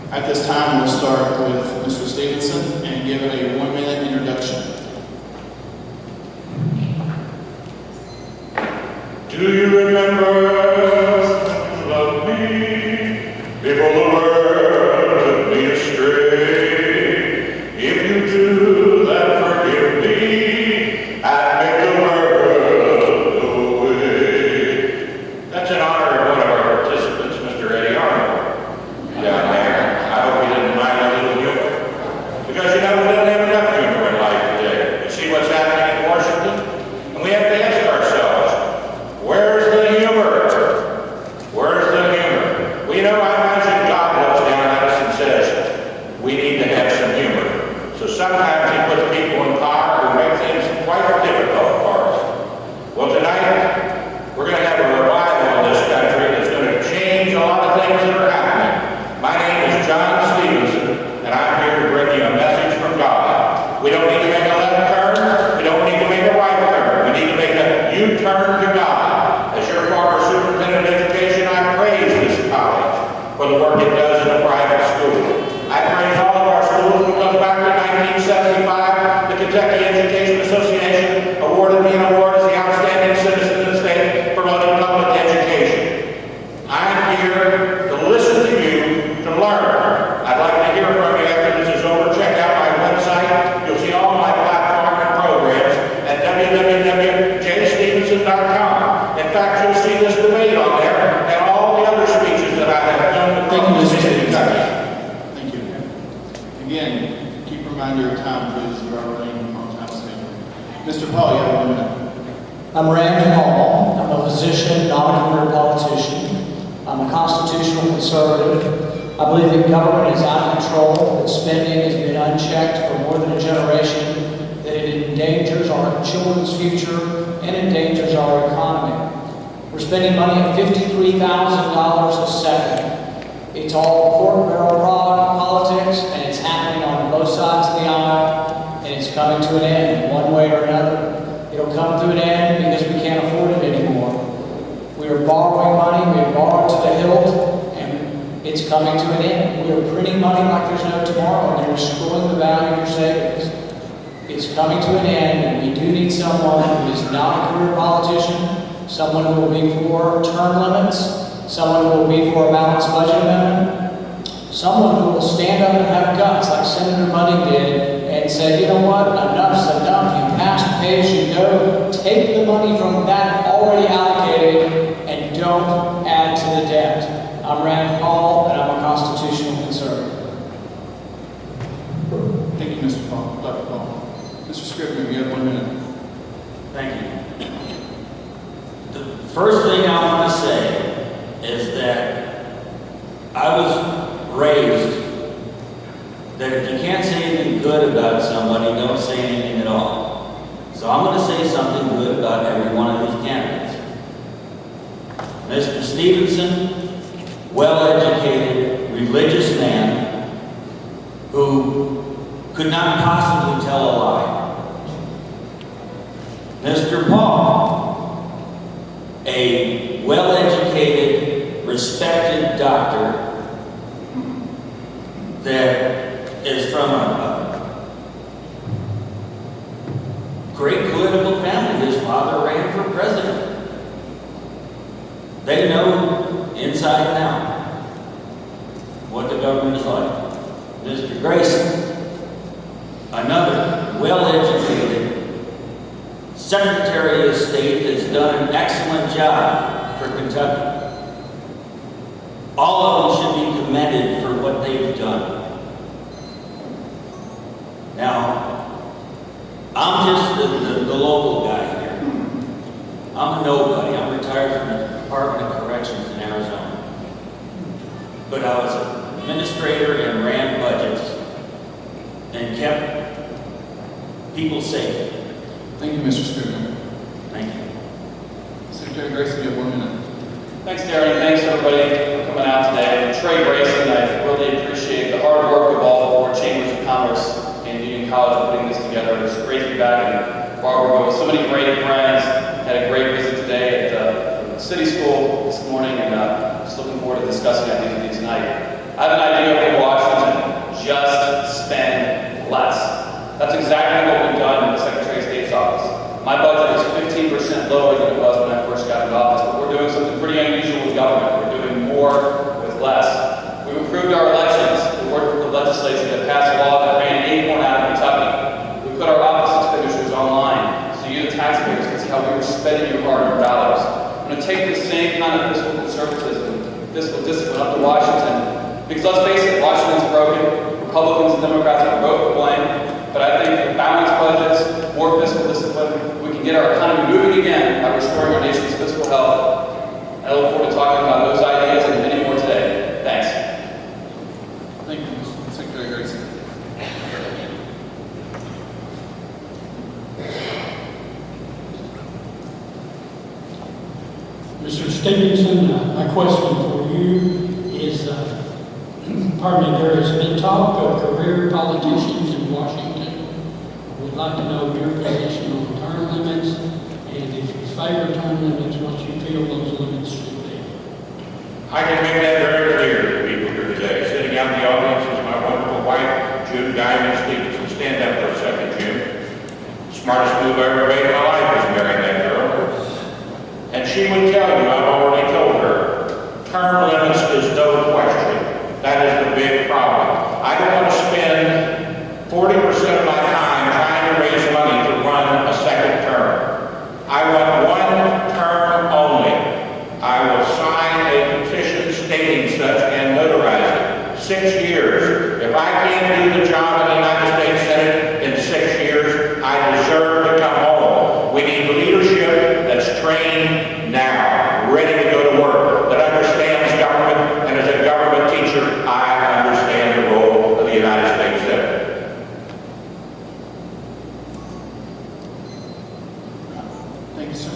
At this time, we'll start with Mr. Stephenson and give it a 1-minute introduction. Do you remember you loved me before the world took me astray? If you do that, forgive me. I'd make the world go away. That's in honor of one of our participants, Mr. Eddie Arnold, down there. I hope you didn't mind a little humor. Because you know we don't have enough humor in life today. You see what's happening in Washington? And we have to ask ourselves, where's the humor? Where's the humor? Well, you know, I imagine God looks down at us and says, we need to have some humor. So sometimes he puts people in power who make things quite difficult for us. Well, tonight, we're going to have a revival in this country that's going to change a lot of things that are happening. My name is John Stephenson, and I'm here to bring you a message from God. We don't need to make a left turn. We don't need to make a right turn. We need to make a U-turn to God. As your former superintendent of education, I praise this college for the work it does in a private school. I praise all of our schools who goes back to 1975. The Kentucky Education Association awarded me an award as the outstanding citizen of the state promoting public education. I'm here to listen to you, to learn. I'd like to hear from you after this is over. Check out my website. You'll see all my platform and programs at www.jstephenson.com. In fact, you'll see this debate on there and all the other speeches that I have done. Thank you, Mr. Stephenson. Thank you. Again, keep a reminder of time, please. We are running on time schedule. Mr. Paul, you have 1 minute. I'm Randy Hall. I'm a physician, not a career politician. I'm a constitutional conservative. I believe that government is out of control, that spending has been unchecked for more than a generation, that it endangers our children's future and endangers our economy. We're spending money at $53,000 a second. It's all pork barrel politics, and it's happening on both sides of the aisle, and it's coming to an end one way or another. It'll come to an end because we can't afford it anymore. We are borrowing money, we have borrowed to the hilt, and it's coming to an end. We are printing money like there's no tomorrow, and they're destroying the value of your savings. It's coming to an end, and we do need someone who is not a career politician, someone who will be for term limits, someone who will be for a balanced budget amendment, someone who will stand up and have guts like Senator Bunning did and say, you know what, enough's enough, you passed pay as you go, take the money from that already allocated and don't add to the debt. I'm Rand Paul, and I'm a constitutional conservative. Thank you, Mr. Paul. Dr. Paul. Mr. Scrivener, you have 1 minute. Thank you. The first thing I want to say is that I was raised that if you can't say anything good about somebody, don't say anything at all. So I'm going to say something good about every one of these candidates. Mr. Stephenson, well-educated, religious man who could not possibly tell a lie. Mr. Paul, a well-educated, respected doctor that is from a great political family. His father ran for president. They know inside and out what the government is like. Mr. Grayson, another well-educated Secretary of State that's done an excellent job for Kentucky. All of them should be commended for what they've done. Now, I'm just the local guy here. I'm a nobody. I'm retired from the Department of Corrections in Arizona. But I was an administrator and ran budgets and kept people safe. Thank you, Mr. Scrivener. Thank you. Secretary Grayson, you have 1 minute. Thanks, Darren. Thanks, everybody, for coming out today. I'm Trey Grayson. I really appreciate the hard work of all four chambers of commerce and Union College for putting this together. It's great to be back in Barbara with so many great friends. Had a great visit today at the City School this morning, and just looking forward to discussing ideas with you tonight. I have an idea for Washington: just spend less. That's exactly what we've done in the Secretary of State's office. My budget is 15% lower than it was when I first got into office, but we're doing something pretty unusual with government. We're doing more with less. We've improved our elections. We worked with the legislature to pass a law that ran Acorn out of Kentucky. We put our office expenditures online so you, the taxpayers, can see how we were spending your hard-earned dollars. I'm going to take the same kind of fiscal conservatism, fiscal discipline up to Washington, because let's face it, Washington's broken. Republicans and Democrats are both to blame, but I think with balanced budgets, more fiscal discipline, we can get our economy moving again by restoring our nation's fiscal health. I look forward to talking about those ideas and many more today. Thanks. Thank you, Mr. Secretary Grayson. Mr. Stephenson, my question for you is, pardon me, there has been talk of career politicians in Washington. We'd like to know your position on term limits, and if you favor term limits, what you feel those limits should be. I can make that very clear to people here today. Sitting out in the audience is my wonderful wife, June Diamond Stephenson. Stand up for a second, June. Smartest move I ever made in my life was marrying that girl. And she would tell you, I've already told her, term limits is no question. That is the big problem. I don't want to spend 40% of my time trying to raise money to run a second term. I want one term only. I will sign a petition stating such and notarize it. 6 years. If I can't do the job in the United States Senate in 6 years, I deserve to come home. We need leadership that's trained now, ready to go to work, that understands government, and as a government teacher, I understand the role of the United States Senate. Thank you, sir.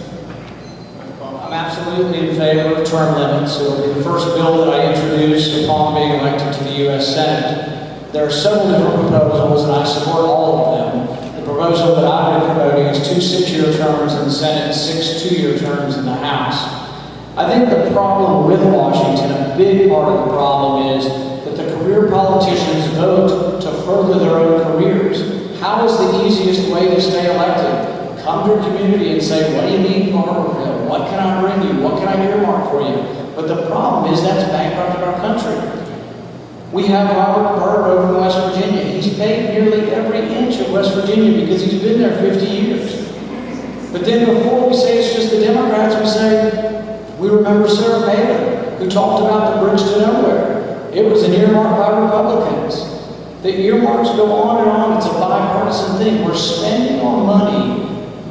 Dr. Paul. I'm absolutely in favor of term limits. It will be the first bill that I introduced upon being elected to the U.S. Senate. There are several different proposals, and I support all of them. The proposal that I've been promoting is 2 6-year terms in the Senate and 6 2-year terms in the House. I think the problem with Washington, a big part of the problem is that the career politicians vote to further their own careers. How is the easiest way to stay elected? Come to your community and say, what do you need in Barberville? What can I bring you? What can I earmark for you? But the problem is that's bankrupted our country. We have Robert Byrd over in West Virginia. He's paid nearly every inch of West Virginia because he's been there 50 years. But then before we say it's just the Democrats, we say, we remember Sarah Palin, who talked about the bridge to nowhere. It was an earmark by Republicans. The earmarks go on and on. It's a bipartisan thing. We're spending our money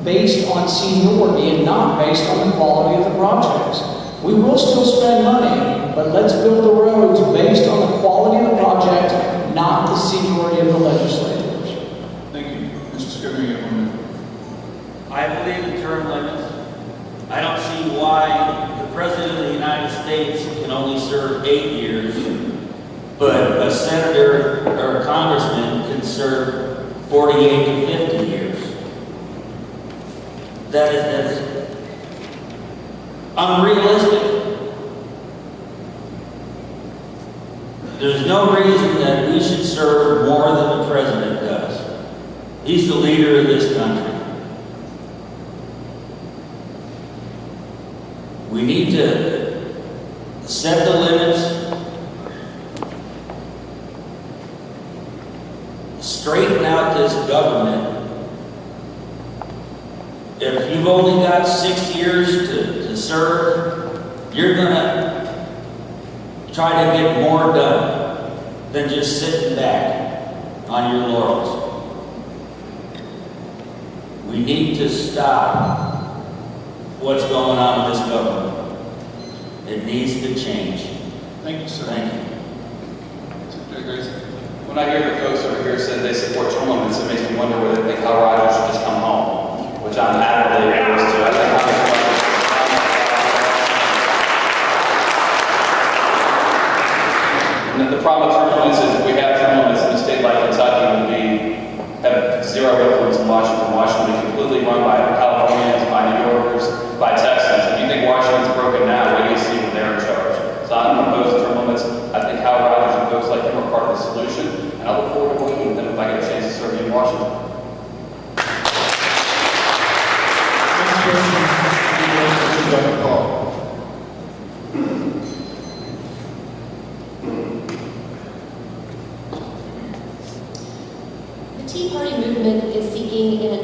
based on seniority and not based on the quality of the projects. We will still spend money, but let's build the roads based on the quality of the project, not the seniority of the legislators. Thank you. Mr. Scrivener, you have 1 minute. I believe in term limits. I don't see why the President of the United States can only serve 8 years, but a senator or a congressman can serve 48 to 50 years. That is unrealistic. There's no reason that we should serve more than the President does. He's the leader of this country. We need to set the limits, straighten out this government. If you've only got 6 years to serve, you're going to try to get more done than just sitting back on your laurels. We need to stop what's going on with this government. It needs to change. Thank you, sir. Thank you. Secretary Grayson. When I hear the folks over here say they support term limits, it makes me wonder whether they think Hal Rogers should just come home, which I'm adamantly opposed to. I think and the problem with term limits is if we have term limits in a state like Kentucky, we have zero influence in Washington. Washington is completely run by Californians, by New Yorkers, by Texans. If you think Washington's broken now, what do you see when they're in charge? So I'm opposed to term limits. I think Hal Rogers resolution, and I look forward to working with them if I get a chance to serve you in Washington. Next person, Dr. Paul. The Tea Party movement is seeking, in a